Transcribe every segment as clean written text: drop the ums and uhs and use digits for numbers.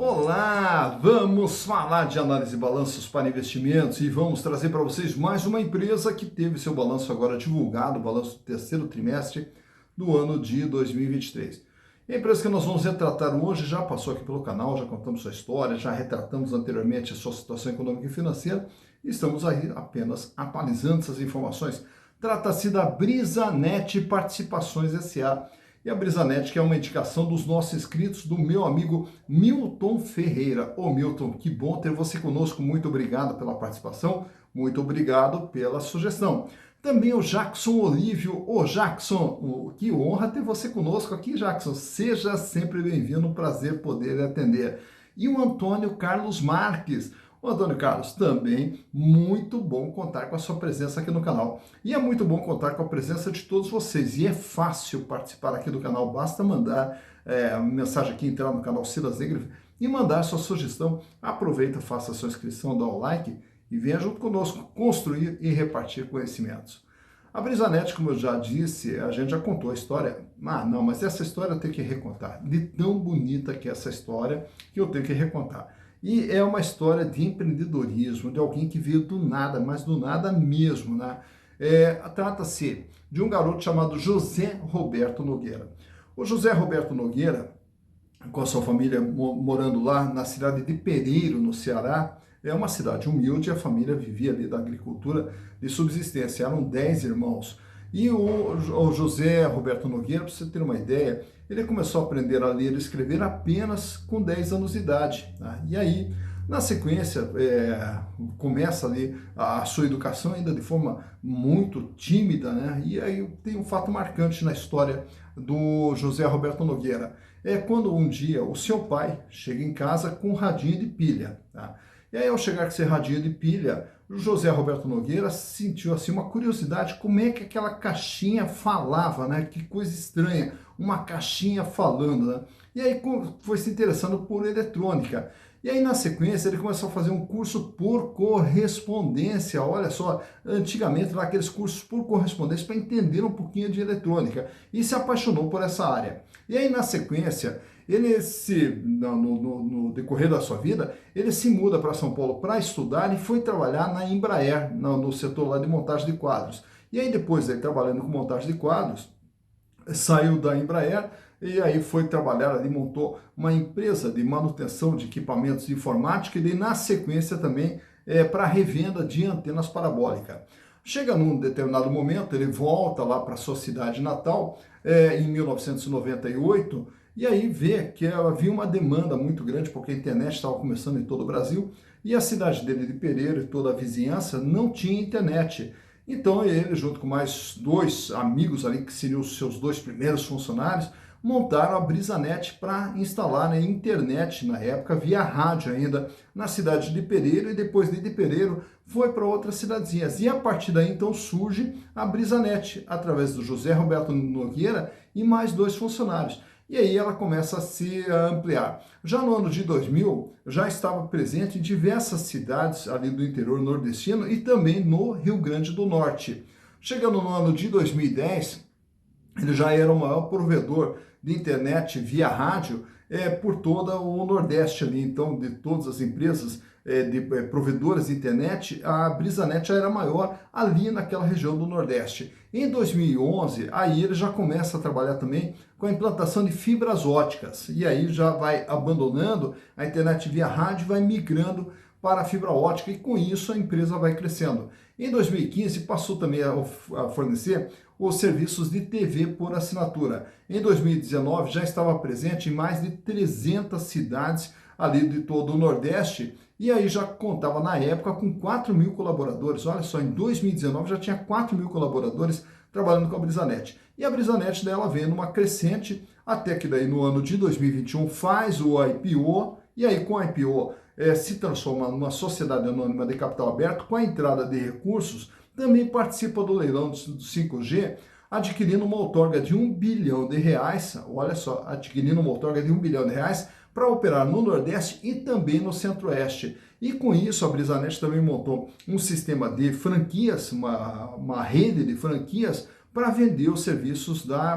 Olá, vamos falar de análise de balanços para investimentos e vamos trazer para vocês mais uma empresa que teve seu balanço agora divulgado, o balanço do terceiro trimestre do ano de 2023. A empresa que nós vamos retratar hoje já passou aqui pelo canal, já contamos sua história, já retratamos anteriormente a sua situação econômica e financeira e estamos aí apenas atualizando essas informações. Trata-se da Brisanet Participações S.A., e a Brisanet, que é uma indicação dos nossos inscritos, do meu amigo Milton Ferreira. Ô Milton, que bom ter você conosco, muito obrigado pela participação, muito obrigado pela sugestão. Também o Jackson Olívio. Ô Jackson, que honra ter você conosco aqui, Jackson. Seja sempre bem-vindo, um prazer poder lhe atender. E o Antônio Carlos Marques. O Antônio Carlos, também muito bom contar com a sua presença aqui no canal. E é muito bom contar com a presença de todos vocês. E é fácil participar aqui do canal. Basta mandar uma mensagem aqui, entrar no canal Silas Negre e mandar sua sugestão. Aproveita, faça a sua inscrição, dá o like e venha junto conosco construir e repartir conhecimentos. A Brisanet, como eu já disse, a gente já contou a história. Não, mas essa história eu tenho que recontar. De tão bonita que é essa história que eu tenho que recontar. E é uma história de empreendedorismo, de alguém que veio do nada, mas do nada mesmo, né? Trata-se de um garoto chamado José Roberto Nogueira. O José Roberto Nogueira, com a sua família morando lá na cidade de Pereiro, no Ceará, é uma cidade humilde, a família vivia ali da agricultura de subsistência, eram 10 irmãos. E o José Roberto Nogueira, para você ter uma ideia, ele começou a aprender a ler e escrever apenas com 10 anos de idade. Tá? E aí, na sequência, começa ali a sua educação ainda de forma muito tímida, né? E aí tem um fato marcante na história do José Roberto Nogueira. É quando um dia o seu pai chega em casa com um radinho de pilha. Tá? E aí, ao chegar com esse radinho de pilha, o José Roberto Nogueira sentiu assim uma curiosidade, como é que aquela caixinha falava, né? Que coisa estranha, uma caixinha falando, né? E aí foi se interessando por eletrônica. E aí, na sequência, ele começou a fazer um curso por correspondência. Olha só, antigamente lá aqueles cursos por correspondência para entender um pouquinho de eletrônica. E se apaixonou por essa área. E aí, na sequência, ele no decorrer da sua vida, ele se muda para São Paulo para estudar e foi trabalhar na Embraer, no setor lá de montagem de quadros. E aí, depois dele trabalhando com montagem de quadros, saiu da Embraer e aí foi trabalhar ali, montou uma empresa de manutenção de equipamentos de informática e daí, na sequência também para revenda de antenas parabólicas. Chega num determinado momento, ele volta lá para sua cidade natal, em 1998, e aí vê que havia uma demanda muito grande, porque a internet estava começando em todo o Brasil, e a cidade dele de Pereira e toda a vizinhança não tinha internet. Então ele, junto com mais dois amigos ali, que seriam os seus dois primeiros funcionários, montaram a Brisanet para instalar, né, internet na época, via rádio ainda, na cidade de Pereiro, e depois de Pereiro foi para outras cidadezinhas. E a partir daí então surge a Brisanet, através do José Roberto Nogueira e mais dois funcionários. E aí ela começa a se ampliar. Já no ano de 2000, já estava presente em diversas cidades ali do interior nordestino e também no Rio Grande do Norte. Chegando no ano de 2010, ele já era o maior provedor de internet via rádio por todo o Nordeste ali. Então, de todas as empresas provedoras de internet, a Brisanet já era maior ali naquela região do Nordeste. Em 2011, aí ele já começa a trabalhar também com a implantação de fibras óticas. E aí já vai abandonando a internet via rádio, vai migrando para a fibra ótica e com isso a empresa vai crescendo. Em 2015 passou também a fornecer os serviços de TV por assinatura. Em 2019 já estava presente em mais de 300 cidades ali de todo o Nordeste e aí já contava na época com 4 mil colaboradores. Olha só, em 2019 já tinha 4 mil colaboradores trabalhando com a Brisanet. E a Brisanet dela vem numa crescente até que daí no ano de 2021 faz o IPO e aí com o IPO se transforma numa sociedade anônima de capital aberto com a entrada de recursos, também participa do leilão do 5G, adquirindo uma outorga de R$1 bilhão, olha só, adquirindo uma outorga de R$1 bilhão para operar no Nordeste e também no Centro-Oeste. E com isso a Brisanet também montou um sistema de franquias, uma rede de franquias para vender os serviços da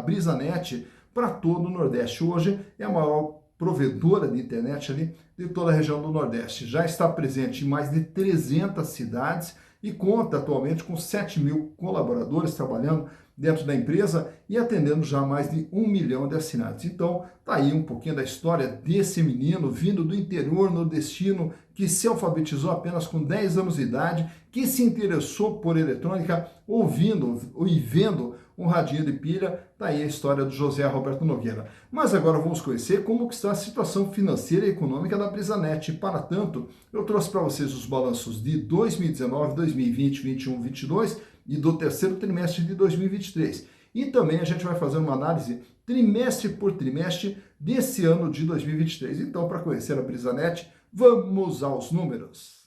Brisanet para todo o Nordeste. Hoje é a maior provedora de internet ali de toda a região do Nordeste. Já está presente em mais de 300 cidades e conta atualmente com 7 mil colaboradores trabalhando dentro da empresa e atendendo já mais de 1 milhão de assinantes. Então, tá aí um pouquinho da história desse menino vindo do interior nordestino que se alfabetizou apenas com 10 anos de idade, que se interessou por eletrônica, ouvindo e vendo um radinho de pilha. Tá aí a história do José Roberto Nogueira. Mas agora vamos conhecer como que está a situação financeira e econômica da Brisanet. E para tanto, eu trouxe para vocês os balanços de 2019, 2020, 21, 22 e do terceiro trimestre de 2023. E também a gente vai fazer uma análise trimestre por trimestre desse ano de 2023. Então, para conhecer a Brisanet, vamos aos números.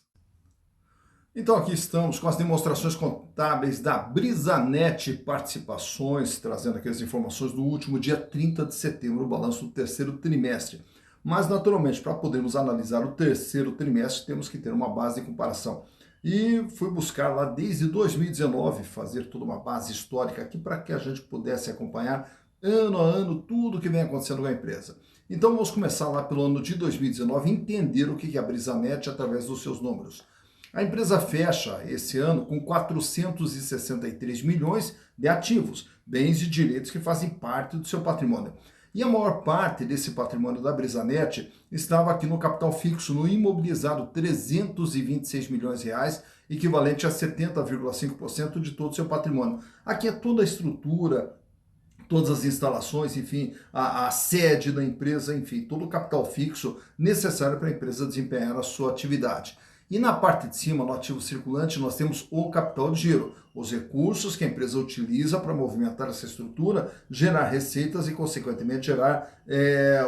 Então aqui estamos com as demonstrações contábeis da Brisanet Participações, trazendo aqui as informações do último dia 30 de setembro, o balanço do terceiro trimestre. Mas naturalmente, para podermos analisar o terceiro trimestre, temos que ter uma base de comparação. E fui buscar lá desde 2019, fazer toda uma base histórica aqui para que a gente pudesse acompanhar ano a ano tudo que vem acontecendo com a empresa. Então vamos começar lá pelo ano de 2019 e entender o que é a Brisanet através dos seus números. A empresa fecha esse ano com 463 milhões de ativos, bens e direitos que fazem parte do seu patrimônio. E a maior parte desse patrimônio da Brisanet estava aqui no capital fixo, no imobilizado, 326 milhões de reais, equivalente a 70,5% de todo o seu patrimônio. Aqui é toda a estrutura, todas as instalações, enfim, a sede da empresa, enfim, todo o capital fixo necessário para a empresa desempenhar a sua atividade. E na parte de cima, no ativo circulante, nós temos o capital de giro, os recursos que a empresa utiliza para movimentar essa estrutura, gerar receitas e, consequentemente, gerar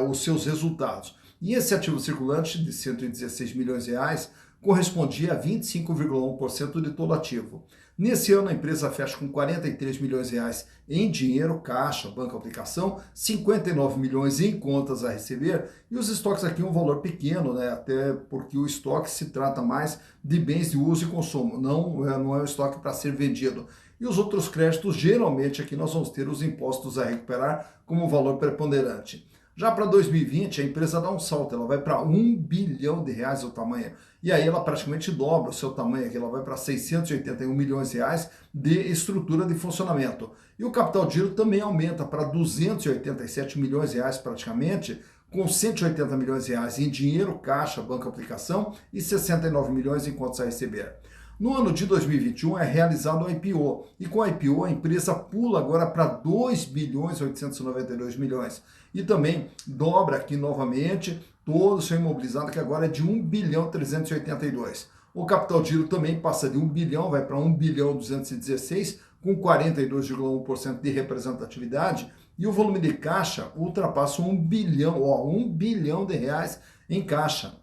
os seus resultados. E esse ativo circulante de 116 milhões de reais correspondia a 25,1% de todo ativo. Nesse ano, a empresa fecha com 43 milhões de reais em dinheiro, caixa, banco, aplicação, 59 milhões em contas a receber, e os estoques aqui um valor pequeno, né? Até porque o estoque se trata mais de bens de uso e consumo, não é um estoque para ser vendido. E os outros créditos, geralmente aqui nós vamos ter os impostos a recuperar como valor preponderante. Já para 2020, a empresa dá um salto, ela vai para 1 bilhão de reais o tamanho. E aí ela praticamente dobra o seu tamanho, aqui ela vai para 681 milhões de reais de estrutura de funcionamento. E o capital de giro também aumenta para 287 milhões de reais praticamente, com 180 milhões de reais em dinheiro, caixa, banco, aplicação e 69 milhões em contas a receber. No ano de 2021 é realizado o IPO, e com o IPO a empresa pula agora para 2 bilhões 892 milhões e também dobra aqui novamente todo o seu imobilizado, que agora é de 1 bilhão 382. O capital de giro também passa de 1 bilhão, vai para 1 bilhão 216, com 42,1% de representatividade, e o volume de caixa ultrapassa 1 bilhão, 1 bilhão de reais em caixa,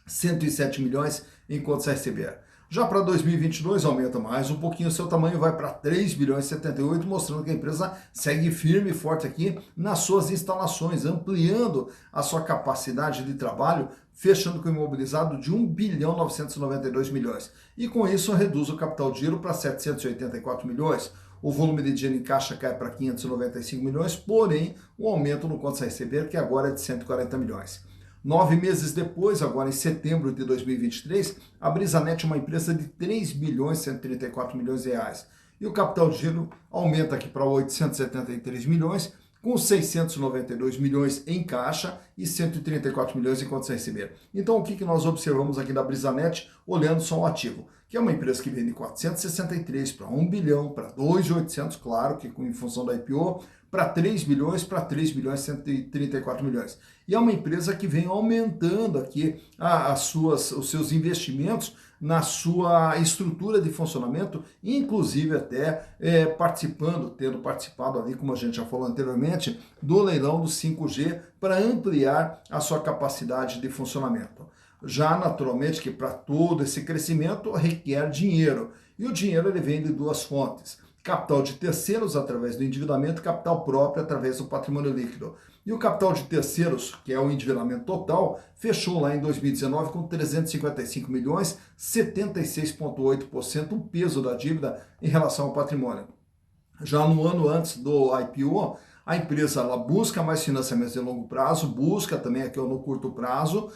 107 milhões em contas a receber. Já para 2022 aumenta mais um pouquinho o seu tamanho, vai para 3 bilhões e 78, mostrando que a empresa segue firme e forte aqui nas suas instalações, ampliando a sua capacidade de trabalho, fechando com o imobilizado de 1 bilhão 992 milhões. E com isso reduz o capital de giro para 784 milhões. O volume de dinheiro em caixa cai para 595 milhões, porém o aumento no contas a receber, que agora é de 140 milhões. 9 meses depois, agora em setembro de 2023, a Brisanet é uma empresa de 3 bilhões 134 milhões de reais. E o capital de giro aumenta aqui para 873 milhões, com 692 milhões em caixa e 134 milhões em contas a receber. Então, o que nós observamos aqui da Brisanet, olhando só o ativo? Que é uma empresa que vem de 463 para 1 bilhão, para 2.800, claro, que em função da IPO, para 3 bilhões, para 3 bilhões e 134 milhões. E é uma empresa que vem aumentando aqui os seus investimentos na sua estrutura de funcionamento, inclusive até tendo participado ali, como a gente já falou anteriormente, do leilão do 5G para ampliar a sua capacidade de funcionamento. Já naturalmente que para todo esse crescimento requer dinheiro, e o dinheiro ele vem de duas fontes: capital de terceiros através do endividamento e capital próprio através do patrimônio líquido. E o capital de terceiros, que é o endividamento total, fechou lá em 2019 com 355 milhões, 76,8% o peso da dívida em relação ao patrimônio. Já no ano antes do IPO, A empresa ela busca mais financiamentos de longo prazo, busca também aqui no curto prazo,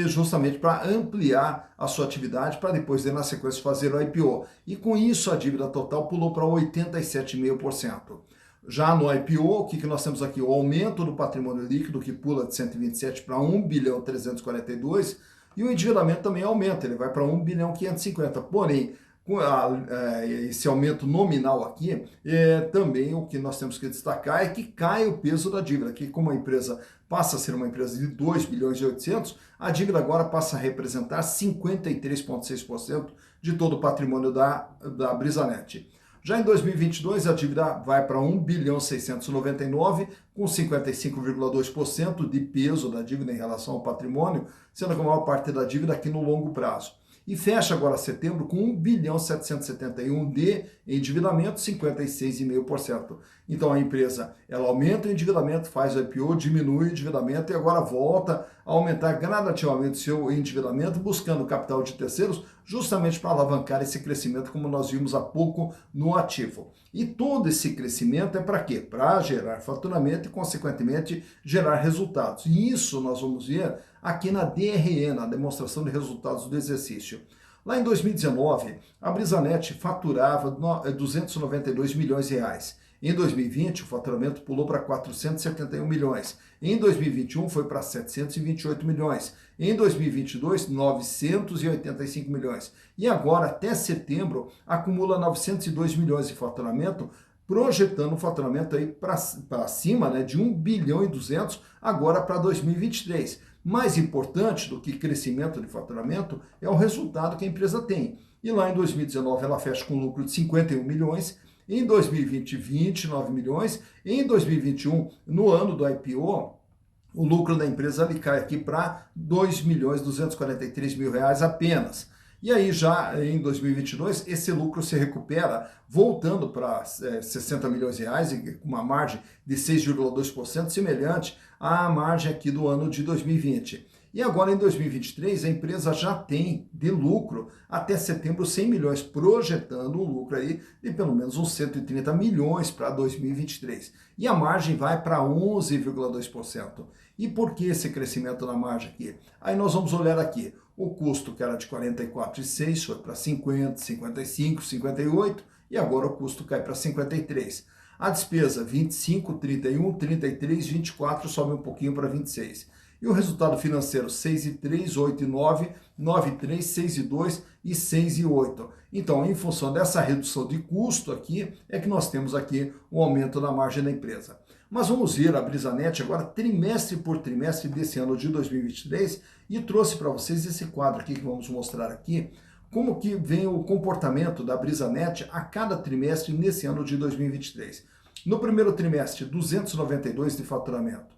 justamente para ampliar a sua atividade, para depois, na sequência, fazer o IPO. E com isso, a dívida total pulou para 87,5%. Já no IPO, o que nós temos aqui? O aumento do patrimônio líquido, que pula de 127 para 1.342 bilhão, e o endividamento também aumenta, ele vai para 1.550 bilhão. Porém, com esse aumento nominal aqui, também o que nós temos que destacar é que cai o peso da dívida, que como a empresa passa a ser uma empresa de 2,8 bilhões, a dívida agora passa a representar 53,6% de todo o patrimônio da Brisanet. Já em 2022, a dívida vai para 1.699 bilhão, com 55,2% de peso da dívida em relação ao patrimônio, sendo que a maior parte da dívida aqui no longo prazo. E fecha agora setembro com 1.771 bilhão de endividamento, 56,5%. Então a empresa ela aumenta o endividamento, faz o IPO, diminui o endividamento e agora volta a aumentar gradativamente seu endividamento, buscando capital de terceiros, justamente para alavancar esse crescimento, como nós vimos há pouco no ativo. E todo esse crescimento é para quê? Para gerar faturamento e, consequentemente, gerar resultados. E isso nós vamos ver aqui na DRE, na demonstração de resultados do exercício. Lá em 2019, a Brisanet faturava 292 milhões de reais. Em 2020, o faturamento pulou para 471 milhões. Em 2021, foi para 728 milhões. Em 2022, 985 milhões. E agora, até setembro, acumula 902 milhões de faturamento, projetando o faturamento aí para cima, né, de 1 bilhão e 200 agora para 2023. Mais importante do que crescimento de faturamento é o resultado que a empresa tem. E lá em 2019 ela fecha com um lucro de 51 milhões, em 2020, 29 milhões, em 2021, no ano do IPO, o lucro da empresa ele cai aqui para 2.243.000 reais apenas. E aí já em 2022 esse lucro se recupera, voltando para 60 milhões de reais, com uma margem de 6,2%, semelhante à margem aqui do ano de 2020. E agora em 2023 a empresa já tem de lucro até setembro 100 milhões, projetando um lucro aí de pelo menos uns 130 milhões para 2023. E a margem vai para 11,2%. E por que esse crescimento na margem aqui? Aí nós vamos olhar aqui. O custo que era de 44,6 foi para 50, 55, 58 e agora o custo cai para 53. A despesa 25, 31, 33, 24 sobe um pouquinho para 26. E o resultado financeiro 6,3, 8,9, 9,3, 6,2 e 6,8. Então, em função dessa redução de custo aqui, é que nós temos aqui o aumento da margem da empresa. Mas vamos ver a Brisanet agora trimestre por trimestre desse ano de 2023 e trouxe para vocês esse quadro aqui que vamos mostrar aqui, como que vem o comportamento da Brisanet a cada trimestre nesse ano de 2023. No primeiro trimestre, 292 de faturamento.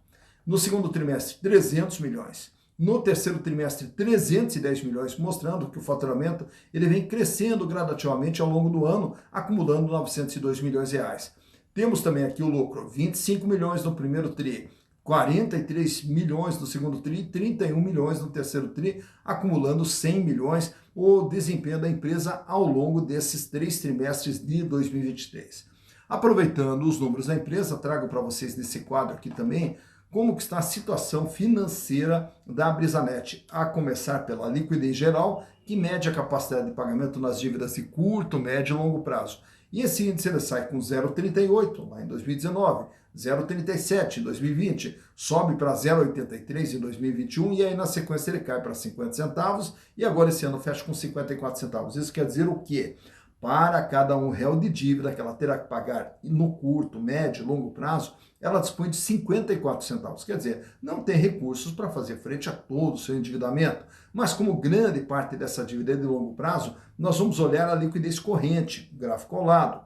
No segundo trimestre, 300 milhões. No terceiro trimestre, 310 milhões, mostrando que o faturamento ele vem crescendo gradativamente ao longo do ano, acumulando 902 milhões de reais. Temos também aqui o lucro, 25 milhões no primeiro tri, 43 milhões no segundo tri, 31 milhões no terceiro tri, acumulando 100 milhões o desempenho da empresa ao longo desses 3 trimestres de 2023. Aproveitando os números da empresa, trago para vocês nesse quadro aqui também como que está a situação financeira da Brisanet, a começar pela liquidez geral, que mede a capacidade de pagamento nas dívidas de curto, médio e longo prazo. E esse índice ele sai com 0,38 lá em 2019, 0,37 em 2020, sobe para 0,83 em 2021 e aí na sequência ele cai para 50 centavos e agora esse ano fecha com 54 centavos. Isso quer dizer o quê? Para cada R$1 de dívida que ela terá que pagar no curto, médio e longo prazo, ela dispõe de 54 centavos. Quer dizer, não tem recursos para fazer frente a todo o seu endividamento. Mas como grande parte dessa dívida é de longo prazo, nós vamos olhar a liquidez corrente, gráfico ao lado,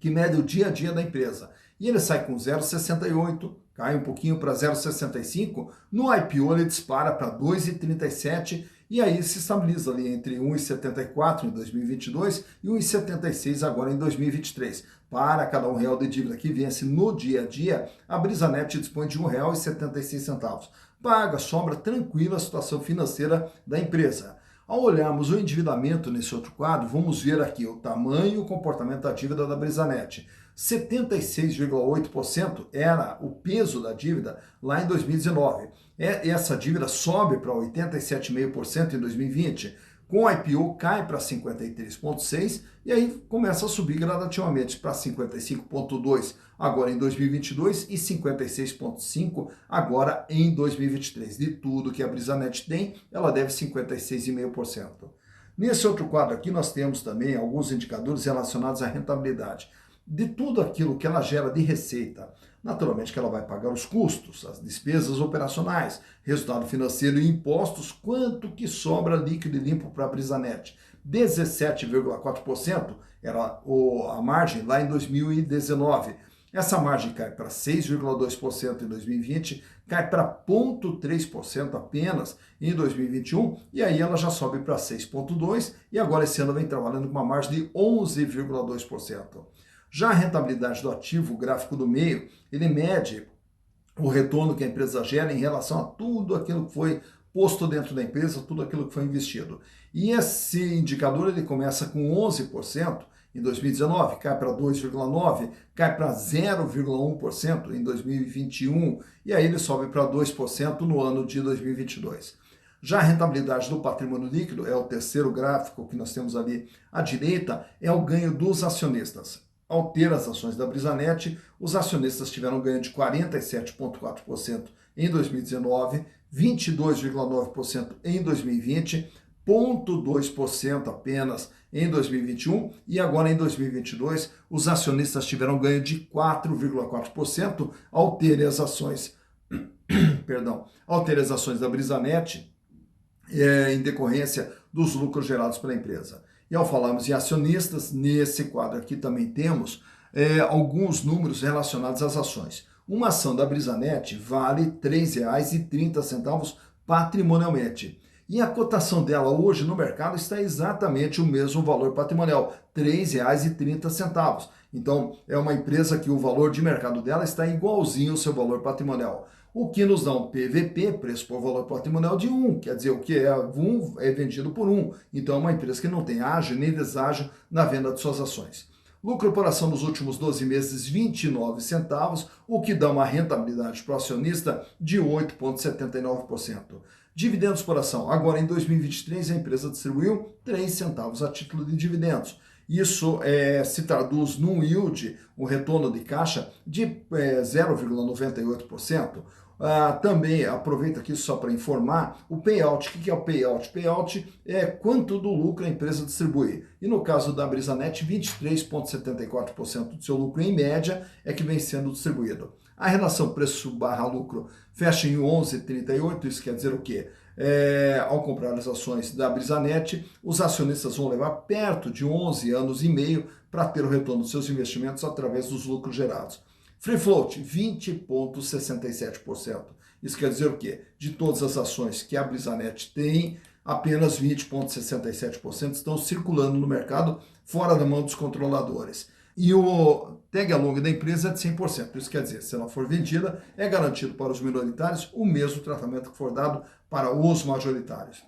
que mede o dia a dia da empresa. E ele sai com 0,68, cai um pouquinho para 0,65, no IPO ele dispara para 2,37 e aí se estabiliza ali entre 1,74 em 2022 e 1,76 agora em 2023. Para cada R$1 de dívida que vence no dia a dia, a Brisanet dispõe de R$1,76. Paga, sobra tranquila a situação financeira da empresa. Ao olharmos o endividamento nesse outro quadro, vamos ver aqui o tamanho e o comportamento da dívida da Brisanet. 76,8% era o peso da dívida lá em 2019. Essa dívida sobe para 87,5% em 2020. Com o IPO cai para 53,6% e aí começa a subir gradativamente para 55,2% agora em 2022 e 56,5% agora em 2023. De tudo que a Brisanet tem, ela deve 56,5%. Nesse outro quadro aqui nós temos também alguns indicadores relacionados à rentabilidade. De tudo aquilo que ela gera de receita, naturalmente que ela vai pagar os custos, as despesas operacionais, resultado financeiro e impostos, quanto que sobra líquido e limpo para a Brisanet? 17,4% era a margem lá em 2019. Essa margem cai para 6,2% em 2020, cai para 0,3% apenas em 2021, e aí ela já sobe para 6,2%, e agora esse ano vem trabalhando com uma margem de 11,2%. Já a rentabilidade do ativo, o gráfico do meio, ele mede o retorno que a empresa gera em relação a tudo aquilo que foi posto dentro da empresa, tudo aquilo que foi investido. E esse indicador ele começa com 11% em 2019, cai para 2,9%, cai para 0,1% em 2021 e aí ele sobe para 2% no ano de 2022. Já a rentabilidade do patrimônio líquido, é o terceiro gráfico que nós temos ali à direita, é o ganho dos acionistas. Ao ter as ações da Brisanet, os acionistas tiveram ganho de 47,4% em 2019, 22,9% em 2020, 0,2% apenas em 2021 e agora em 2022 os acionistas tiveram ganho de 4,4% ao ter as ações, ao ter as ações da Brisanet em decorrência dos lucros gerados pela empresa. E ao falarmos em acionistas, nesse quadro aqui também temos alguns números relacionados às ações. Uma ação da Brisanet vale R$ 3,30 patrimonialmente. E a cotação dela hoje no mercado está exatamente o mesmo valor patrimonial, R$ 3,30. Então, é uma empresa que o valor de mercado dela está igualzinho ao seu valor patrimonial. O que nos dá um PVP, preço por valor patrimonial, de 1, quer dizer, o que é 1 é vendido por 1. Então é uma empresa que não tem ágio nem deságio na venda de suas ações. Lucro por ação nos últimos 12 meses, 29 centavos, o que dá uma rentabilidade para o acionista de 8,79%. Dividendos por ação. Agora, em 2023, a empresa distribuiu 3 centavos a título de dividendos. Isso se traduz num yield, um retorno de caixa de 0,98%. Também aproveito aqui só para informar o payout. O que é o payout? Payout é quanto do lucro a empresa distribui. E no caso da Brisanet, 23,74% do seu lucro em média é que vem sendo distribuído. A relação preço/lucro fecha em 11,38, isso quer dizer o quê? Ao comprar as ações da Brisanet, os acionistas vão levar perto de 11 anos e meio para ter o retorno dos seus investimentos através dos lucros gerados. Free float, 20,67%. Isso quer dizer o quê? De todas as ações que a Brisanet tem, apenas 20,67% estão circulando no mercado fora da mão dos controladores. E o tag along da empresa é de 100%. Isso quer dizer, se ela for vendida, é garantido para os minoritários o mesmo tratamento que for dado para os majoritários.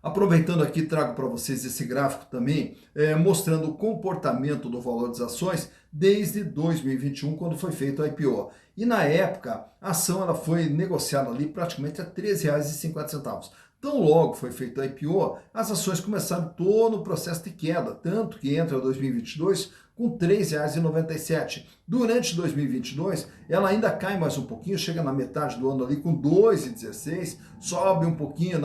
Aproveitando aqui, trago para vocês esse gráfico também, mostrando o comportamento do valor das ações desde 2021, quando foi feito o IPO. E na época, a ação ela foi negociada ali praticamente a R$ 13,50. Tão logo foi feito o IPO, as ações começaram todo o processo de queda, tanto que entra 2022 com R$ 3,97. Durante 2022, ela ainda cai mais um pouquinho, chega na metade do ano ali com R$ 2,16, sobe um pouquinho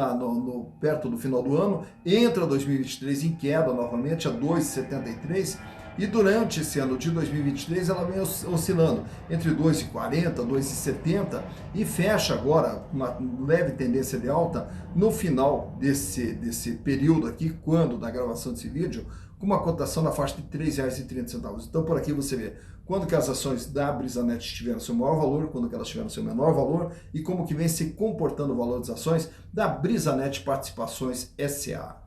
perto do final do ano, entra 2023 em queda novamente a R$ 2,73, e durante esse ano de 2023 ela vem oscilando entre 2,40, 2,70 e fecha agora uma leve tendência de alta no final desse período aqui, quando da gravação desse vídeo, com uma cotação na faixa de R$ 3,30. Então por aqui você vê quando que as ações da Brisanet tiveram seu maior valor, quando que elas tiveram seu menor valor e como que vem se comportando o valor das ações da Brisanet Participações S.A.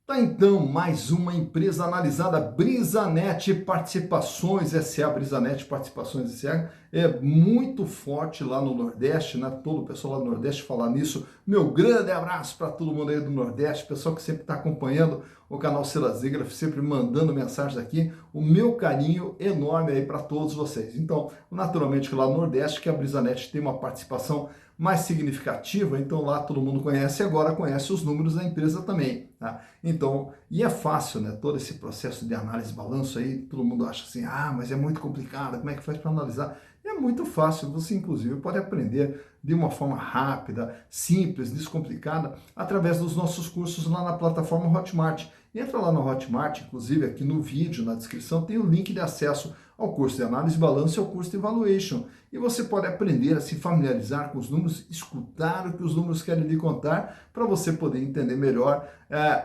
Tá então, mais uma empresa analisada, Brisanet Participações S.A. Brisanet Participações S.A. é muito forte lá no Nordeste, né? Todo o pessoal lá do Nordeste falar nisso. Meu grande abraço para todo mundo aí do Nordeste, pessoal que sempre está acompanhando o canal Silas Zigraf, sempre mandando mensagens aqui. O meu carinho enorme aí para todos vocês. Então, naturalmente que lá no Nordeste, que a Brisanet tem uma participação mais significativa, então lá todo mundo conhece e agora conhece os números da empresa também, tá? Então, e é fácil, né? Todo esse processo de análise de balanço aí, todo mundo acha assim, mas é muito complicado, como é que faz para analisar? É muito fácil, você inclusive pode aprender de uma forma rápida, simples, descomplicada, através dos nossos cursos lá na plataforma Hotmart. Entra lá no Hotmart, inclusive aqui no vídeo, na descrição, tem o link de acesso ao curso de análise de balanço e ao curso de evaluation. E você pode aprender a se familiarizar com os números, escutar o que os números querem lhe contar, para você poder entender melhor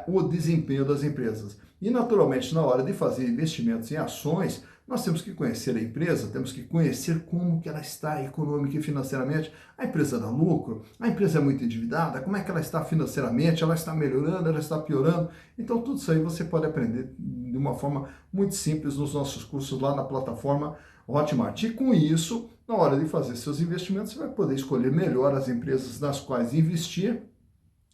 o desempenho das empresas. E, naturalmente, na hora de fazer investimentos em ações, nós temos que conhecer a empresa, temos que conhecer como que ela está econômica e financeiramente. A empresa dá lucro? A empresa é muito endividada? Como é que ela está financeiramente? Ela está melhorando? Ela está piorando? Então, tudo isso aí você pode aprender de uma forma muito simples nos nossos cursos lá na plataforma Hotmart. E com isso, na hora de fazer seus investimentos, você vai poder escolher melhor as empresas nas quais investir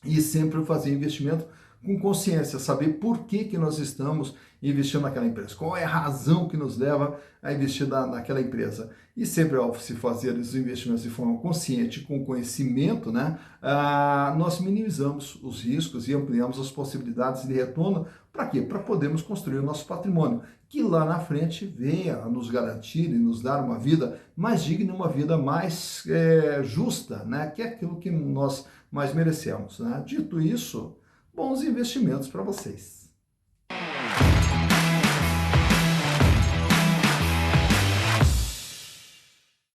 e sempre fazer investimento com consciência, saber por que nós estamos investindo naquela empresa, qual é a razão que nos leva a investir naquela empresa. E sempre ao se fazer os investimentos de forma consciente, com conhecimento, né, nós minimizamos os riscos e ampliamos as possibilidades de retorno. Para quê? Para podermos construir o nosso patrimônio, que lá na frente venha a nos garantir e nos dar uma vida mais digna, uma vida mais justa, né, que é aquilo que nós mais merecemos, né? Dito isso, bons investimentos para vocês.